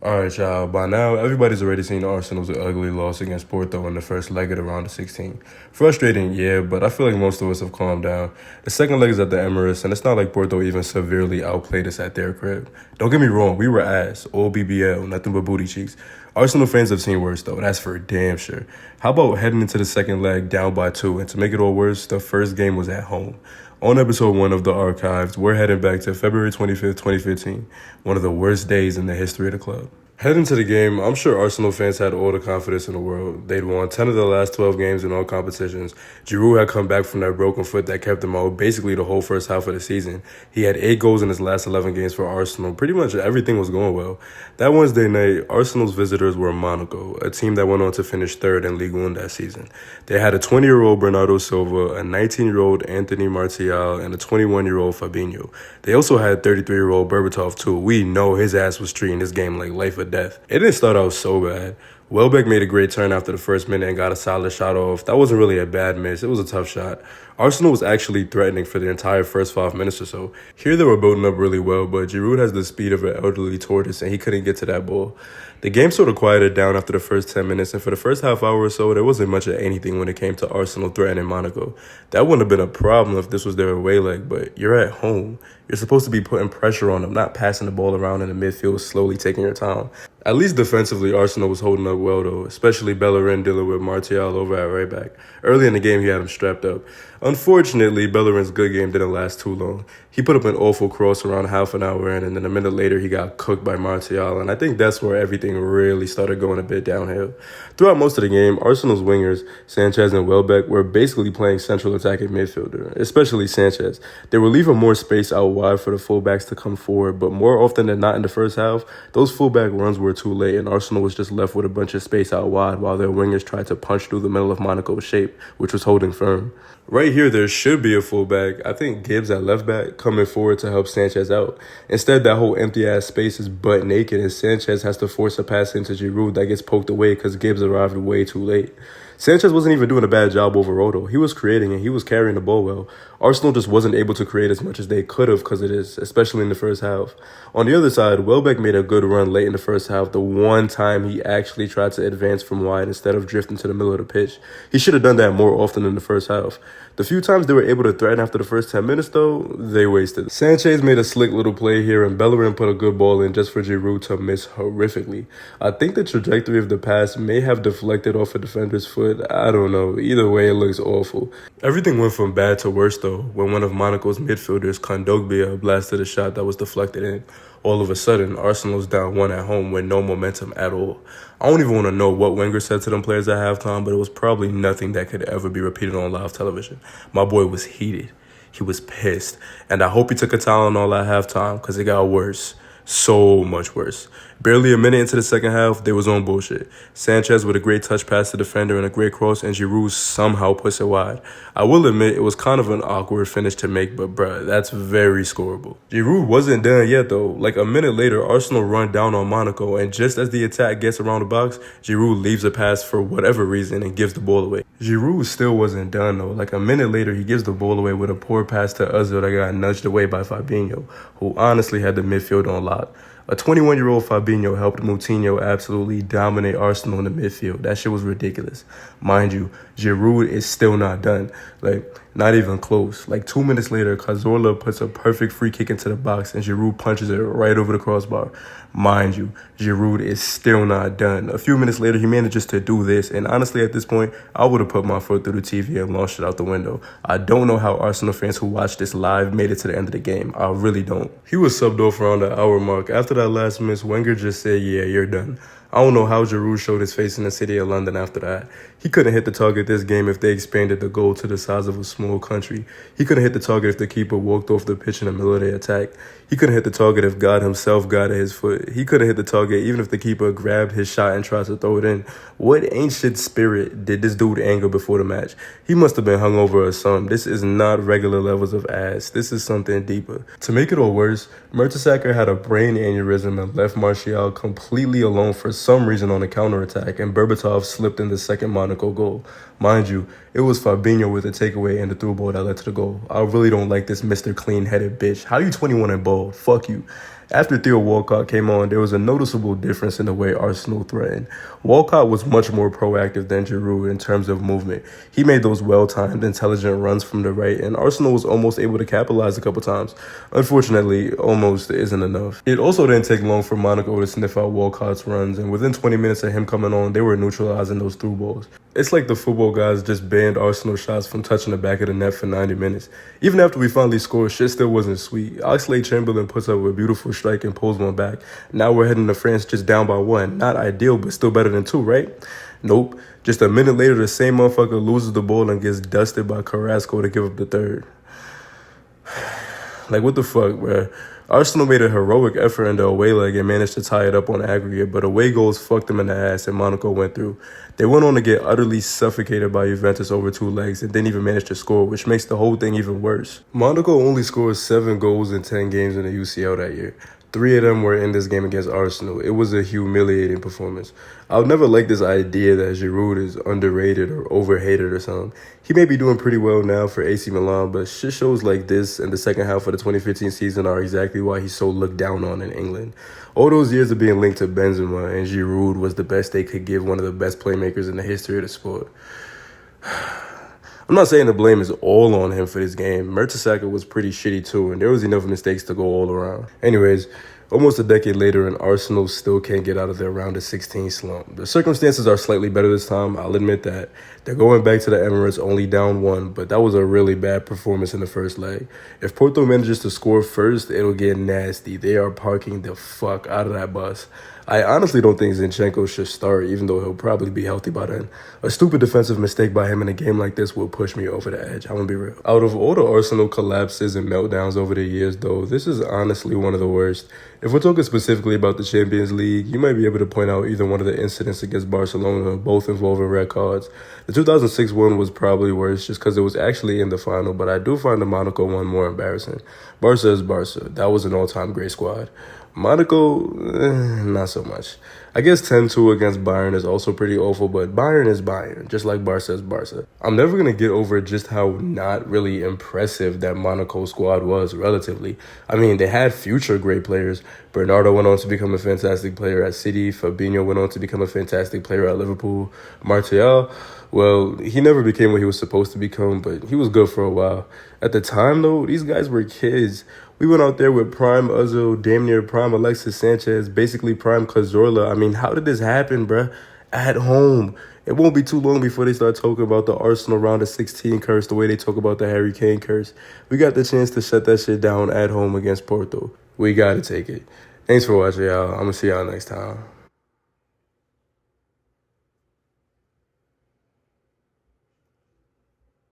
All right, y'all. By now, everybody's already seen Arsenal's ugly loss against Porto in the first leg of the round of 16. Frustrating, yeah, but I feel like most of us have calmed down. The second leg is at the Emirates, and it's not like Porto even severely outplayed us at their crib. Don't get me wrong, we were ass, all BBL, nothing but booty cheeks. Arsenal fans have seen worse, though, that's for damn sure. How about heading into the second leg down by 2, and to make it all worse, the first game was at home. On episode 1 of the archives, we're heading back to February 25th, 2015, one of the worst days in the history of the club. Heading to the game, I'm sure Arsenal fans had all the confidence in the world. They'd won 10 of the last 12 games in all competitions. Giroud had come back from that broken foot that kept him out basically the whole first half of the season. He had 8 goals in his last 11 games for Arsenal. Pretty much everything was going well. That Wednesday night, Arsenal's visitors were Monaco, a team that went on to finish third in Ligue 1 that season. They had a 20-year-old Bernardo Silva, a 19-year-old Anthony Martial, and a 21-year-old Fabinho. They also had 33-year-old Berbatov too. We know his ass was treating this game like life or death. It didn't start out so bad. Welbeck made a great turn after the first minute and got a solid shot off. That wasn't really a bad miss. It was a tough shot. Arsenal was actually threatening for the entire first 5 minutes or so. Here they were building up really well, but Giroud has the speed of an elderly tortoise and he couldn't get to that ball. The game sort of quieted down after the first 10 minutes, and for the first half hour or so, there wasn't much of anything when it came to Arsenal threatening Monaco. That wouldn't have been a problem if this was their away leg, but you're at home. You're supposed to be putting pressure on them, not passing the ball around in the midfield, slowly taking your time. At least defensively, Arsenal was holding up well, though, especially Bellerin dealing with Martial over at right back. Early in the game, he had him strapped up. Unfortunately, Bellerin's good game didn't last too long. He put up an awful cross around half an hour in, and then a minute later, he got cooked by Martial, and I think that's where everything really started going a bit downhill. Throughout most of the game, Arsenal's wingers, Sanchez and Welbeck, were basically playing central attacking midfielder, especially Sanchez. They were leaving more space out wide for the fullbacks to come forward, but more often than not in the first half, those fullback runs were too late, and Arsenal was just left with a bunch of space out wide while their wingers tried to punch through the middle of Monaco's shape, which was holding firm. Right here, there should be a fullback. I think Gibbs at left back coming forward to help Sanchez out. Instead, that whole empty-ass space is butt naked, and Sanchez has to force a pass into Giroud that gets poked away because Gibbs arrived way too late. Sanchez wasn't even doing a bad job overall, though. He was creating and he was carrying the ball well. Arsenal just wasn't able to create as much as they could have because of this, especially in the first half. On the other side, Welbeck made a good run late in the first half, the one time he actually tried to advance from wide instead of drifting to the middle of the pitch. He should have done that more often in the first half. The few times they were able to threaten after the first 10 minutes, though, they wasted. Sanchez made a slick little play here, and Bellerin put a good ball in just for Giroud to miss horrifically. I think the trajectory of the pass may have deflected off a defender's foot. I don't know. Either way, it looks awful. Everything went from bad to worse, though, when one of Monaco's midfielders, Kondogbia, blasted a shot that was deflected in. All of a sudden, Arsenal's down 1 at home with no momentum at all. I don't even want to know what Wenger said to them players at halftime, but it was probably nothing that could ever be repeated on live television. My boy was heated. He was pissed. And I hope he took a Tylenol at halftime because it got worse. So much worse. Barely a minute into the second half, they was on bullshit. Sanchez with a great touch past the defender and a great cross, and Giroud somehow puts it wide. I will admit it was kind of an awkward finish to make, but bruh, that's very scoreable. Giroud wasn't done yet though. Like a minute later, Arsenal run down on Monaco, and just as the attack gets around the box, Giroud leaves a pass for whatever reason and gives the ball away. Giroud still wasn't done though. Like a minute later, he gives the ball away with a poor pass to Ozil that got nudged away by Fabinho, who honestly had the midfield on lock. A 21-year-old Fabinho helped Moutinho absolutely dominate Arsenal in the midfield. That shit was ridiculous. Mind you, Giroud is still not done. Not even close. 2 minutes later, Cazorla puts a perfect free kick into the box and Giroud punches it right over the crossbar. Mind you, Giroud is still not done. A few minutes later, he manages to do this, and honestly, at this point, I would have put my foot through the TV and launched it out the window. I don't know how Arsenal fans who watched this live made it to the end of the game. I really don't. He was subbed off around the hour mark. After that last miss, Wenger just said, yeah, you're done. I don't know how Giroud showed his face in the city of London after that. He couldn't hit the target this game if they expanded the goal to the size of a small country. He couldn't hit the target if the keeper walked off the pitch in the middle of the attack. He couldn't hit the target if God himself got at his foot. He couldn't hit the target even if the keeper grabbed his shot and tried to throw it in. What ancient spirit did this dude anger before the match? He must have been hungover or something. This is not regular levels of ass. This is something deeper. To make it all worse, Mertesacker had a brain aneurysm and left Martial completely alone for some reason on a counterattack, and Berbatov slipped in the second Monaco goal. Mind you, it was Fabinho with the takeaway and the through ball that led to the goal. I really don't like this Mr. Clean-headed bitch. How you 21 and bald? Fuck you. After Theo Walcott came on, there was a noticeable difference in the way Arsenal threatened. Walcott was much more proactive than Giroud in terms of movement. He made those well-timed, intelligent runs from the right, and Arsenal was almost able to capitalize a couple times. Unfortunately, almost isn't enough. It also didn't take long for Monaco to sniff out Walcott's runs, and within 20 minutes of him coming on, they were neutralizing those through balls. It's like the football guys just banned Arsenal shots from touching the back of the net for 90 minutes. Even after we finally scored, shit still wasn't sweet. Oxlade-Chamberlain puts up a beautiful strike and pulls one back. Now we're heading to France just down by 1. Not ideal, but still better than 2, right? Nope. Just a minute later, the same motherfucker loses the ball and gets dusted by Carrasco to give up the third. Like, what the fuck, bruh? Arsenal made a heroic effort in the away leg and managed to tie it up on aggregate, but away goals fucked them in the ass and Monaco went through. They went on to get utterly suffocated by Juventus over 2 legs and didn't even manage to score, which makes the whole thing even worse. Monaco only scored 7 goals in 10 games in the UCL that year. 3 of them were in this game against Arsenal. It was a humiliating performance. I'll never like this idea that Giroud is underrated or overhated or something. He may be doing pretty well now for AC Milan, but shit shows like this in the second half of the 2015 season are exactly why he's so looked down on in England. All those years of being linked to Benzema and Giroud was the best they could give one of the best playmakers in the history of the sport. I'm not saying the blame is all on him for this game. Mertesacker was pretty shitty too, and there was enough mistakes to go all around. Anyways, almost a decade later, and Arsenal still can't get out of their round of 16 slump. The circumstances are slightly better this time, I'll admit that. They're going back to the Emirates only down 1, but that was a really bad performance in the first leg. If Porto manages to score first, it'll get nasty. They are parking the fuck out of that bus. I honestly don't think Zinchenko should start, even though he'll probably be healthy by then. A stupid defensive mistake by him in a game like this will push me over the edge. I'm gonna be real. Out of all the Arsenal collapses and meltdowns over the years, though, this is honestly one of the worst. If we're talking specifically about the Champions League, you might be able to point out either one of the incidents against Barcelona, both involving red cards. The 2006 one was probably worse just because it was actually in the final, but I do find the Monaco one more embarrassing. Barca is Barca. That was an all-time great squad. Monaco, not so much. I guess 10-2 against Bayern is also pretty awful, but Bayern is Bayern, just like Barca is Barca. I'm never going to get over just how not really impressive that Monaco squad was relatively. I mean, they had future great players. Bernardo went on to become a fantastic player at City. Fabinho went on to become a fantastic player at Liverpool. Martial, well, he never became what he was supposed to become, but he was good for a while. At the time, though, these guys were kids. We went out there with prime Ozil, damn near prime Alexis Sanchez, basically prime Cazorla. I mean, how did this happen, bruh? At home. It won't be too long before they start talking about the Arsenal round of 16 curse the way they talk about the Harry Kane curse. We got the chance to shut that shit down at home against Porto. We got to take it. Thanks for watching, y'all. I'm going to see y'all next time.